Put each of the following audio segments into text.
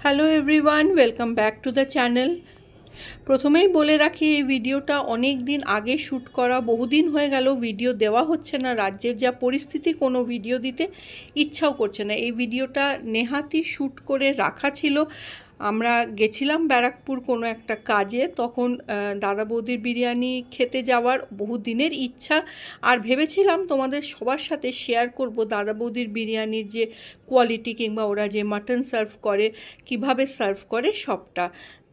Hello everyone, welcome back to the channel. প্রথমেই বলে রাখি, এই ভিডিওটা অনেক দিন আগে শ্যুট করা, বহুদিন হয়ে গেল ভিডিও দেওয়া হচ্ছে না। রাজ্যের যা পরিস্থিতি, কোনো ভিডিও দিতে ইচ্ছাও করছে না। এই ভিডিওটা নেহাতি শ্যুট করে রাখা ছিল। আমরা গেছিলাম ব্যারাকপুর কোনো একটা কাজে, তখন দাদা বৌদির বিরিয়ানি খেতে যাওয়ার বহু দিনের ইচ্ছা, আর ভেবেছিলাম তোমাদের সবার সাথে শেয়ার করব দাদা বৌদির বিরিয়ানির যে কোয়ালিটি, কিংবা ওরা যে মাটন সার্ভ করে, কিভাবে সার্ভ করে সবটা।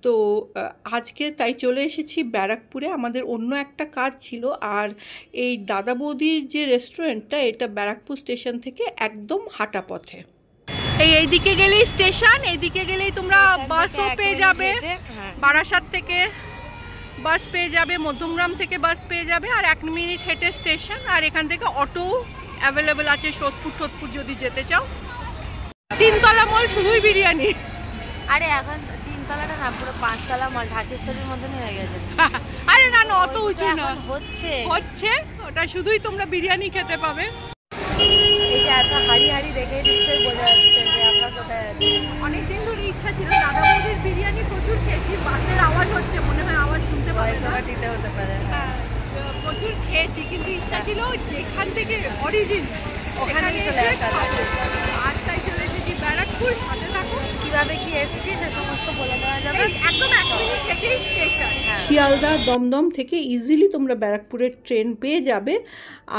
তো আজকে তাই চলে এসেছি ব্যারাকপুরে। আমাদের অন্য একটা কাজ ছিল, আর এই দাদা বৌদির যে রেস্টুরেন্টটা, এটা ব্যারাকপুর স্টেশন থেকে একদম হাঁটা পথে। এইদিকে গেলেই স্টেশন, এইদিকে গেলেই তোমরা বাসও পেয়ে যাবে। বারাসাত থেকে বাস পেয়ে যাবে, মধ্যমগ্রাম থেকে বাস পেয়ে যাবে, আর 1 মিনিট হেঁটে স্টেশন। আর এখান থেকে অটো অ্যাভেলেবেল আছে, সোদপুর যদি যেতে চাও। 3তলা মল শুধুই বিরিয়ানি। আরে এখন 3তলাটা না, পুরো 5তলা মল, ঢাকেশ্বরীর মতনই হয়ে গেছে। আরে না না, অত উঁচু না, হচ্ছে ওটা শুধুই তোমরা বিরিয়ানি খেতে পাবে। এই যে এত হাড়ি হাড়ি দেখে নিশ্চয়ই বোঝা যাচ্ছে যে আমরা কোথায় আছি। অনেকদিন ধরে ইচ্ছা ছিল, দাদা বৌদির বিরিয়ানি প্রচুর খেয়েছি। বাসের আওয়াজ হচ্ছে, মনে হয় আওয়াজ শুনতে পাবে, দিতে হতে পারে। হ্যাঁ, প্রচুর খেয়েছি, কিন্তু ইচ্ছা ছিল যেখান থেকে অরিজিন ওখানেই চলে আসা। আজ তাই চলে এসেছি ব্যারাকপুর। সাথে থাকো, কিভাবে কি এসেছি সে সমস্ত বলে দেওয়া যাবে। একদম 1 মিনিট হেঁটেই স্টেশন। শিয়ালদা দমদম থেকে ইজিলি তোমরা ব্যারাকপুরের ট্রেন পেয়ে যাবে।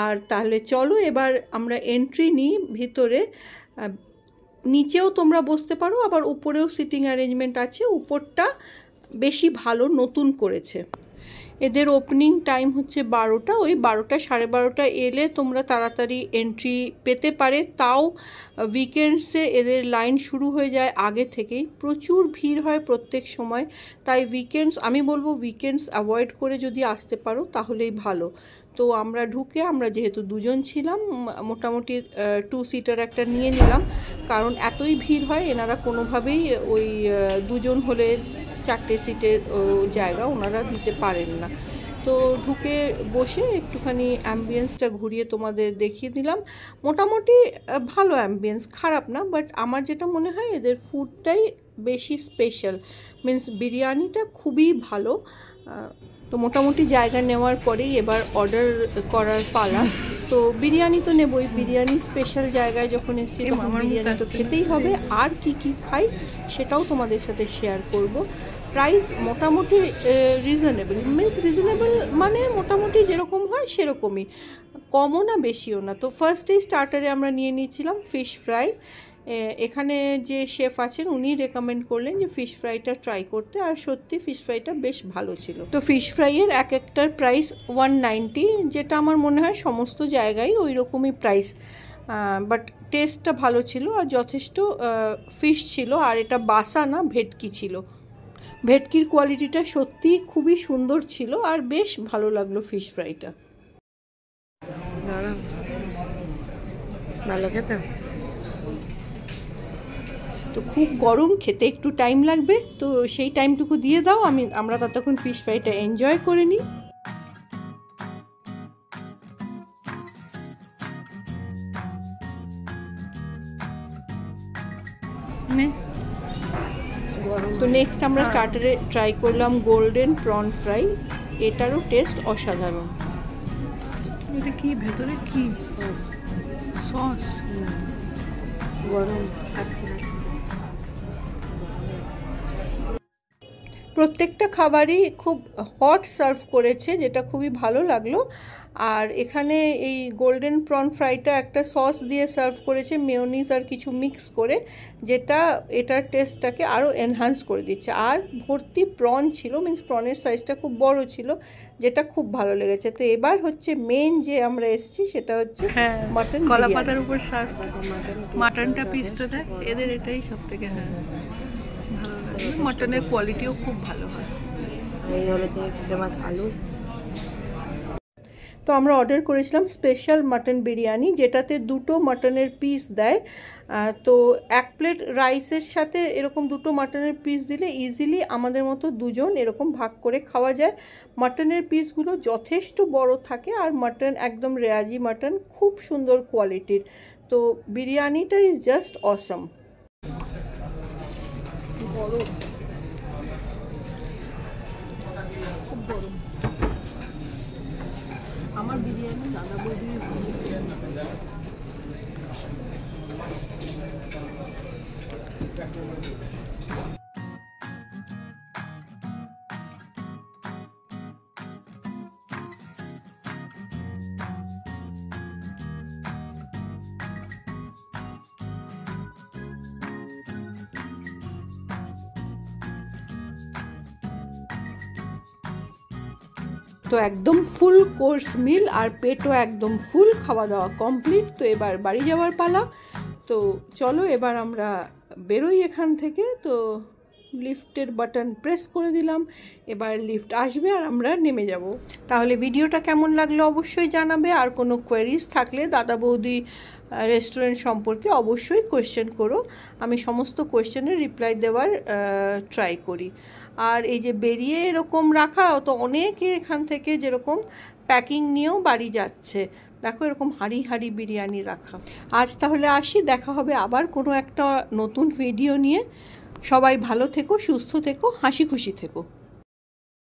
আর তাহলে চলো এবার আমরা এন্ট্রি নিই ভিতরে। নিচেও তোমরা বসতে পারো, আবার উপরেও সিটিং অ্যারেঞ্জমেন্ট আছে। উপরটা বেশি ভালো, নতুন করেছে। এদের ওপেনিং টাইম হচ্ছে 12টা। ওই 12টা, 12:30 এলে তোমরা তাড়াতাড়ি এন্ট্রি পেতে পারে। তাও উইকেন্ডসে এদের লাইন শুরু হয়ে যায় আগে থেকেই, প্রচুর ভিড় হয় প্রত্যেক সময়। তাই আমি বলবো উইকেন্ডস অ্যাভয়েড করে যদি আসতে পারো তাহলেই ভালো। তো আমরা আমরা যেহেতু দুজন ছিলাম, মোটামুটি 2 সিটার একটা নিয়ে নিলাম, কারণ এতই ভিড় হয়, এনারা কোনোভাবেই ওই 2জন হলে 4টে সিটের জায়গা ওনারা দিতে পারেন না। তো ঢুকে বসে একটুখানি অ্যাম্বিয়েন্সটা ঘুরিয়ে তোমাদের দেখিয়ে দিলাম। মোটামুটি ভালো অ্যাম্বিয়েন্স, খারাপ না। বাট আমার যেটা মনে হয় এদের ফুডটাই বেশি স্পেশাল, মিন্স বিরিয়ানিটা খুবই ভালো। তো মোটামুটি জায়গা নেওয়ার পরেই এবার অর্ডার করার পালা। তো বিরিয়ানি তো নেবই, বিরিয়ানি স্পেশাল জায়গায় যখন এসেছি বিরিয়ানি তো খেতেই হবে। আর কি কি খাই সেটাও তোমাদের সাথে শেয়ার করব। প্রাইস মোটামুটি রিজনেবল, মানে মোটামুটি যেরকম হয় সেরকমই, কমও না বেশিও না। তো ফার্স্টেই স্টার্টারে আমরা নিয়ে নিয়েছিলাম ফিশ ফ্রাই। এখানে যে শেফ আছেন উনি রেকমেন্ড করলেন যে ফিশ ফ্রাইটা ট্রাই করতে, আর সত্যি ফিশ ফ্রাইটা বেশ ভালো ছিল। তো ফিশ ফ্রাইয়ের এক একটার প্রাইস 190, যেটা আমার মনে হয় সমস্ত জায়গায় ওই রকমই প্রাইস। বাট টেস্টটা ভালো ছিল, আর যথেষ্ট ফিশ ছিল। আর এটা বাসা না, ভেটকি ছিল। ভেটকির কোয়ালিটিটা সত্যি খুবই সুন্দর ছিল, আর বেশ ভালো লাগলো ফিশ ফ্রাইটা। ভালো খেতে। তো খুব গরম, খেতে একটু টাইম লাগবে, তো সেই টাইমটুকু দিয়ে দাও, আমরা ততক্ষণ ফিশ ফ্রাইটা এনজয় করে নিই। তো নেক্সট আমরা স্টার্টারে ট্রাই করলাম গোল্ডেন প্রন ফ্রাই। এটারও টেস্ট অসাধারণ। এটা কি ভেতরে কি সস? গরম প্রত্যেকটা খাবারই খুব হট সার্ভ করেছে, যেটা খুবই ভালো লাগলো। আর এখানে এই গোল্ডেন প্রন ফ্রাইটা একটা সস দিয়ে সার্ভ করেছে, মেয়োনিজ আর কিছু মিক্স করে, যেটা এটার টেস্টটাকে আরও এনহান্স করে দিচ্ছে। আর ভর্তি প্রন ছিল, মিন্স প্রনের সাইজটা খুব বড় ছিল, যেটা খুব ভালো লেগেছে। তো এবার হচ্ছে মেন যে আমরা এসেছি সেটা হচ্ছে মাটন। কলা পাতার উপর সার্ভ মাটনটা পিসটা দেখ, এদের এটাই সব থেকে ভালো লাগে। মাটনের কোয়ালিটিও খুব ভালো হয়। এই হলো তো ফেমাস আলু। তো আমরা অর্ডার করেছিলাম স্পেশাল মাটন বিরিয়ানি, যেটাতে 2টো মাটনের পিস দেয়। তো 1 প্লেট রাইসের সাথে এরকম 2টো মাটনের পিস দিলে ইজিলি আমাদের মতো 2জন এরকম ভাগ করে খাওয়া যায়। মাটনের পিসগুলো যথেষ্ট বড় থাকে, আর মাটন একদম রেয়াজি মাটন, খুব সুন্দর কোয়ালিটির। তো বিরিয়ানিটা ইজ জাস্ট অসম। গরম, খুব গরম। আমার বিরিয়ানি দাদা বৌদির তো একদম ফুল কোর্স মিল, আর পেটও একদম ফুল, খাওয়া দাওয়া কমপ্লিট। তো এবার বাড়ি যাওয়ার পালা। তো চলো এবার আমরা বেরোই এখান থেকে। তো লিফটের বাটন প্রেস করে দিলাম, এবার লিফট আসবে আর আমরা নেমে যাব। তাহলে ভিডিওটা কেমন লাগলো অবশ্যই জানাবে, আর কোনো কোয়েরিজ থাকলে দাদা বৌদি রেস্টুরেন্ট সম্পর্কে অবশ্যই কোয়েশ্চেন করো, আমি সমস্ত কোয়েশ্চেনের রিপ্লাই দেওয়ার ট্রাই করি। আর এই যে বেরিয়ে এরকম রাখা, তো অনেকে এখান থেকে যেরকম প্যাকিং নিয়েও বাড়ি যাচ্ছে, দেখো এরকম হাঁড়ি হাঁড়ি বিরিয়ানি রাখা। আজ তাহলে আসি, দেখা হবে আবার কোনো একটা নতুন ভিডিও নিয়ে। সবাই ভালো থেকো, সুস্থ থেকো, হাসি খুশি থেকো।